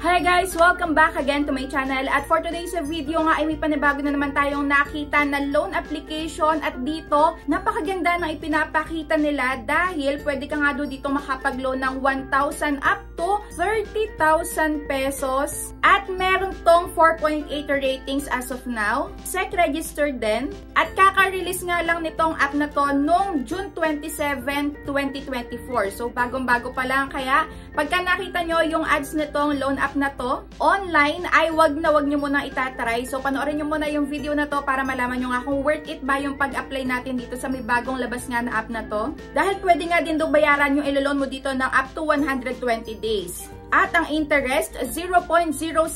Hi guys! Welcome back again to my channel. At for today's video nga ay may panibago na naman tayong nakita na loan application. At dito, napakaganda na ipinapakita nila dahil pwede ka nga dito makapag-loan ng 1,000 up to 30,000 pesos. At meron tong 4.8 ratings as of now. SEC registered din. At kaka-release nga lang nitong app na to noong June 27, 2024. So bagong-bago pa lang. Kaya pagka nakita nyo yung ads nitong loan app na to online ay wag nyo muna itatry. So panoorin nyo muna yung video na to para malaman nyo nga kung worth it ba yung pag-apply natin dito sa may bagong labas nga na app na to. Dahil pwede nga din daw bayaran yung ilo-loan mo dito ng up to 120 days. At ang interest, 0.06%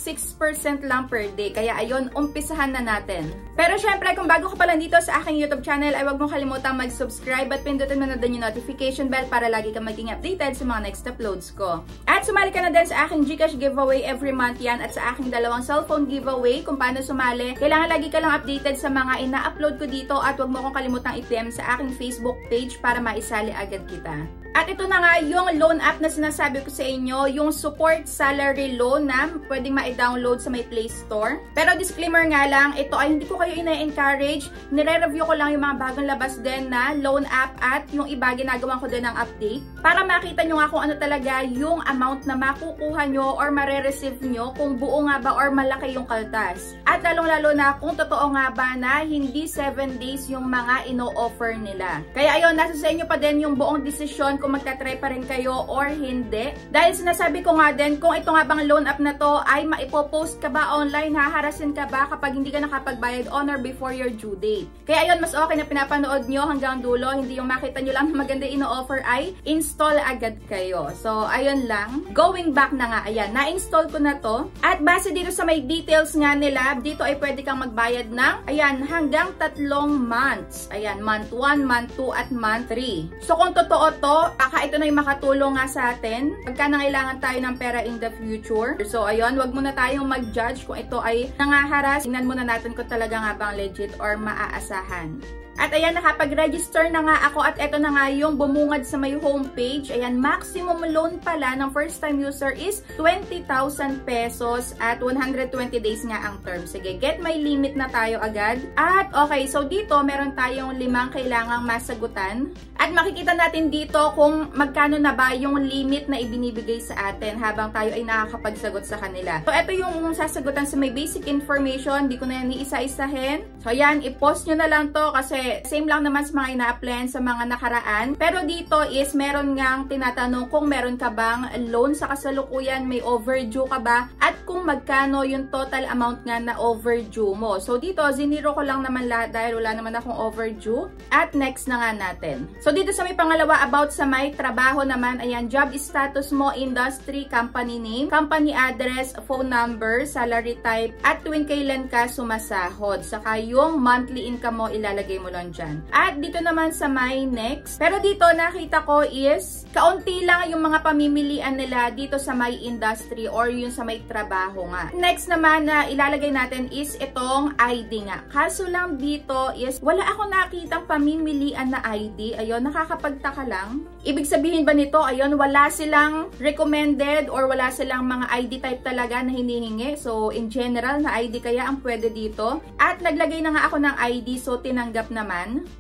lang per day. Kaya ayun, umpisahan na natin. Pero syempre, kung bago ka pa lang dito sa aking YouTube channel, ay huwag mong kalimutang mag-subscribe at pindutin mo na din yung notification bell para lagi kang maging updated sa mga next uploads ko. At sumali ka na din sa aking GCash giveaway every month yan at sa aking dalawang cellphone giveaway. Kung paano sumali, kailangan lagi ka lang updated sa mga ina-upload ko dito at huwag mo kong kalimutang i-PM sa aking Facebook page para maisali agad kita. At ito na nga yung loan app na sinasabi ko sa inyo, yung support salary loan na pwedeng ma-download sa may Play Store. Pero disclaimer nga lang, ito ay hindi ko kayo ina-encourage. Nire-review ko lang yung mga bagong labas din na loan app at yung iba ginagawa ko din ng update. Para makita nyo nga kung ano talaga yung amount na makukuha nyo or mare-receive nyo kung buo nga ba or malaki yung kaltas. At lalong-lalo na kung totoo nga ba na hindi 7 days yung mga ino-offer nila. Kaya ayun, nasa sa inyo pa din yung buong desisyon kung magta-try pa rin kayo or hindi. Dahil sinasabi ko nga din, kung ito nga bang loan app na to ay maipopost ka ba online, haharasin ka ba kapag hindi ka nakapagbayad on or before your due date. Kaya ayun, mas okay na pinapanood nyo hanggang dulo, hindi yung makita nyo lang na maganda ino-offer ay install agad kayo. So ayun lang. Going back na nga, ayan, na-install ko na to. At base dito sa may details nga nila, dito ay pwede kang magbayad ng, ayan, hanggang 3 months. Ayan, month 1, month 2, at month 3. So kung totoo to, baka ito na yung makatulong nga sa atin pagka nangailangan tayo ng pera in the future. So ayun, wag muna tayong mag-judge kung ito ay nangaharas. Tingnan muna natin kung talaga nga bang legit or maaasahan. At ayan, nakapag-register na nga ako at eto na nga yung bumungad sa may homepage. Ayan, maximum loan pala ng first time user is 20,000 pesos at 120 days nga ang term. Sige, get my limit na tayo agad. At okay, so dito meron tayong 5 kailangang masagutan. At makikita natin dito kung magkano na ba yung limit na ibinibigay sa atin habang tayo ay nakakapagsagot sa kanila. So ito yung sasagutan sa may basic information. Di ko na yan iisa-isahin. So ayan, i-post nyo na lang to kasi same lang naman sa mga ina-applyan sa mga nakaraan. Pero dito is meron ngang tinatanong kung meron ka bang loan sa kasalukuyan, may overdue ka ba, at kung magkano yung total amount nga na overdue mo. So dito, ziniro ko lang naman lahat dahil wala naman akong overdue. At next na nga natin. So dito sa may pangalawa, about sa may trabaho naman, ayan, job status mo, industry, company name, company address, phone number, salary type, at tuwing kailan ka sumasahod. Saka yung monthly income mo, ilalagay mo lang dyan. At dito naman sa my next. Pero dito nakita ko is kaunti lang yung mga pamimilian nila dito sa my industry or yung sa may trabaho nga. Next naman na ilalagay natin is itong ID nga. Kaso lang dito is wala ako nakitang pamimilian na ID. Ayun, nakakapagtaka lang. Ibig sabihin ba nito, ayun, wala silang recommended or wala silang mga ID type talaga na hinihingi. So in general na ID kaya ang pwede dito. At naglagay na nga ako ng ID so tinanggap naman.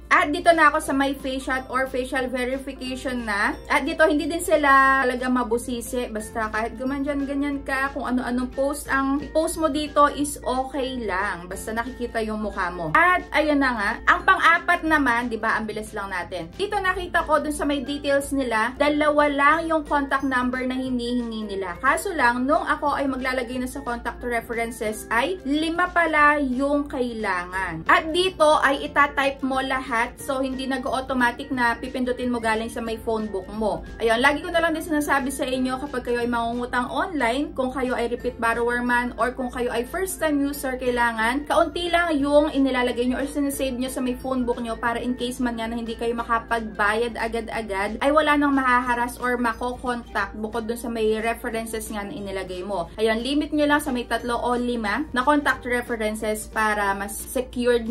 At dito na ako sa my face shot or facial verification na. At dito hindi din sila talaga mabusisi. Basta kahit gumanyan ganyan ka, kung ano-anong post ang post mo dito is okay lang. Basta nakikita yung mukha mo. At ayun na nga. Ang pang-apat naman, di ba, ang bilis lang natin. Dito nakita ko dun sa may details nila, 2 lang yung contact number na hinihingi nila. Kaso lang, nung ako ay maglalagay na sa contact references ay 5 pala yung kailangan. At dito ay itatype mo lahat. So, hindi nag-automatic na pipindutin mo galing sa may phone book mo. Ayun, lagi ko na lang din sinasabi sa inyo kapag kayo ay mangungutang online, kung kayo ay repeat repeat borrower man or kung kayo ay first time user, kailangan kaunti lang yung inilalagay nyo or sinasave nyo sa may phone book nyo para in case man nga na hindi kayo makapagbayad agad-agad ay wala nang mahaharas or makokontakt bukod dun sa may references nga na inilagay mo. Ayun, limit nyo lang sa may 3 o 5 na contact references para mas secured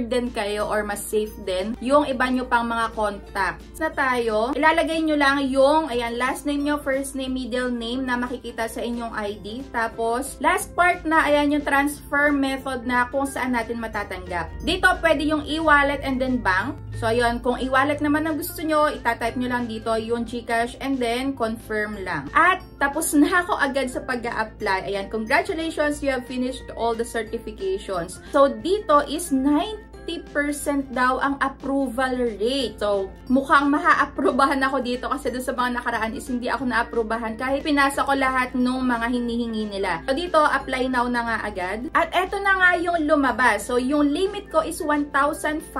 din kayo or mas safe din yung iba nyo pang mga contacts na tayo. Ilalagay nyo lang yung, ayan, last name nyo, first name, middle name na makikita sa inyong ID. Tapos, last part na, ayan, yung transfer method na kung saan natin matatanggap. Dito, pwede yung e-wallet and then bank. So, ayun, kung e-wallet naman ang gusto nyo, itatype nyo lang dito yung GCash and then confirm lang. At, tapos na ako agad sa pag-a-apply. Ayan, congratulations, you have finished all the certifications. So, dito is 90% daw ang approval rate. So, mukhang maha-aprobahan ako dito kasi doon sa mga nakaraan is hindi ako na-aprobahan kahit pinasa ko lahat nung mga hinihingi nila. So, dito, apply now na nga agad. At eto na nga yung lumabas. So, yung limit ko is 1,500.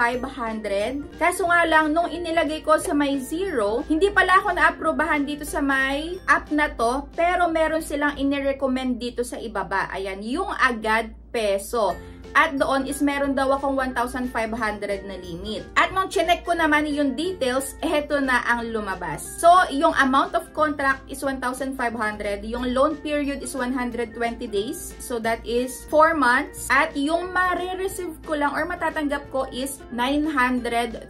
Kaso nga lang, nung inilagay ko sa may 0, hindi pala ako na-aprobahan dito sa may app na to, pero meron silang inirecommend dito sa ibaba. Ayan, yung agad peso. At doon is meron daw akong 1,500 na limit. At nung chinek ko naman yung details, eto na ang lumabas. So, yung amount of contract is 1,500. Yung loan period is 120 days. So, that is 4 months. At yung marireceive ko lang or matatanggap ko is 930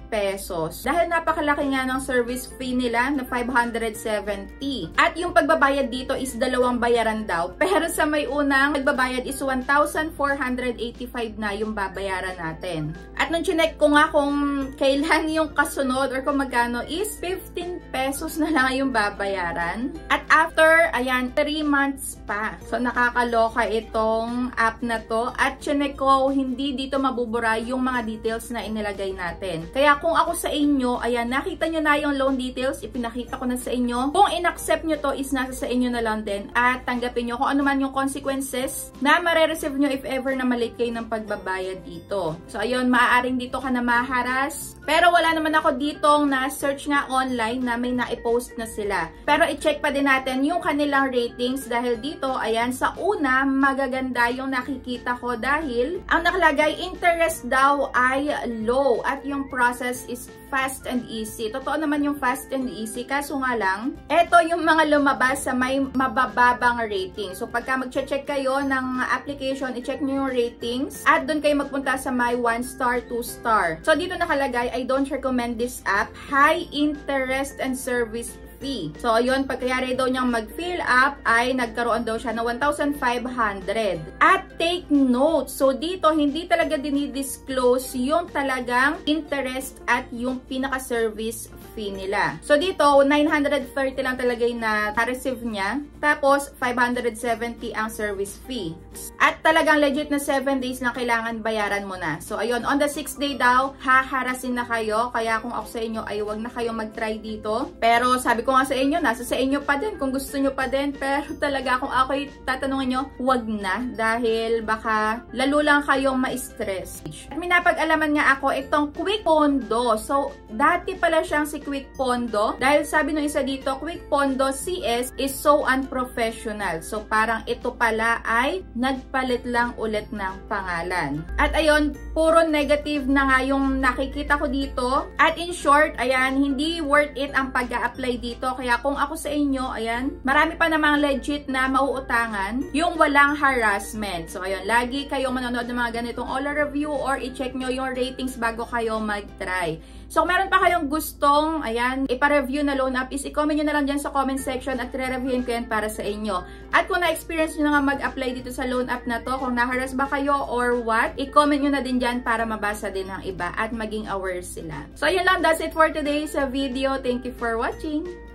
pesos. Dahil napakalaki nga ng service fee nila na 570. At yung pagbabayad dito is 2 bayaran daw. Pero sa may unang pagbabayad is 1,485 na yung babayaran natin. At nung chinek ko nga kung kailan yung kasunod or kung magkano is 15 pesos na lang yung babayaran. At after, ayan, 3 months pa. So, nakakaloka itong app na to. At chinek ko, hindi dito mabubura yung mga details na inilagay natin. Kaya kung ako sa inyo, ayan, nakita nyo na yung loan details, ipinakita ko na sa inyo. Kung in-accept nyo to is nasa sa inyo na lang din at tanggapin nyo kung ano man yung consequences na mare-receive nyo if ever na malate kayo ng pagbabayad dito. So, ayun, maaaring dito ka na maharas. Pero wala naman ako ditong na-search nga online na may na-post na sila. Pero i-check pa din natin yung kanilang ratings dahil dito, ayan, sa una, magaganda yung nakikita ko dahil ang nakalagay, interest daw ay low at yung process is fast and easy. Totoo naman yung fast and easy. Kaso nga lang, eto yung mga lumabas sa may mabababang rating. So, pagka mag-check kayo ng application, i-check nyo yung ratings at doon kayo magpunta sa may 1 star, 2 star. So, dito nakalagay, I don't recommend this app. High interest and service fee. So, ayun, pagkayari daw niyang mag-fill up, ay nagkaroon daw siya ng 1,500. At take note, so dito, hindi talaga dinidisclose yung talagang interest at yung pinaka-service fee nila. So, dito, 930 lang talaga yung na-receive niya. Tapos, 570 ang service fee. At talagang legit na 7 days lang kailangan bayaran mo na. So, ayun, on the 6th day daw, haharasin na kayo. Kaya kung ako sa inyo, ay huwag na kayo mag-try dito. Pero, sabi ko nga sa inyo, nasa sa inyo pa din kung gusto nyo pa din. Pero talaga kung ako'y tatanungin nyo, huwag na dahil baka lalo lang kayong ma-stress. At may napag-alaman nga ako itong Quick Pondo. So, dati pala siyang si Quick Pondo dahil sabi nung isa dito, Quick Pondo CS is so unprofessional. So, parang ito pala ay nagpalit lang ulit ng pangalan. At ayun, puro negative na nga yung nakikita ko dito. At in short, ayan, hindi worth it ang pag-a-apply dito. Kaya kung ako sa inyo, ayan, marami pa namang legit na mauutangan yung walang harassment. So, ayun, lagi kayong manonood ng mga ganitong Ola review or i-check nyo yung ratings bago kayo mag-try. So, kung meron pa kayong gustong, ayan, ipa-review na loan app, is i-comment nyo na lang dyan sa comment section at re-reviewin ko yan para sa inyo. At kung na-experience nyo na nga mag-apply dito sa loan app na to, kung na-harass ba kayo or what, i-comment nyo na din dyan para mabasa din ng iba at maging aware sila. So, ayun lang, that's it for today's video. Thank you for watching!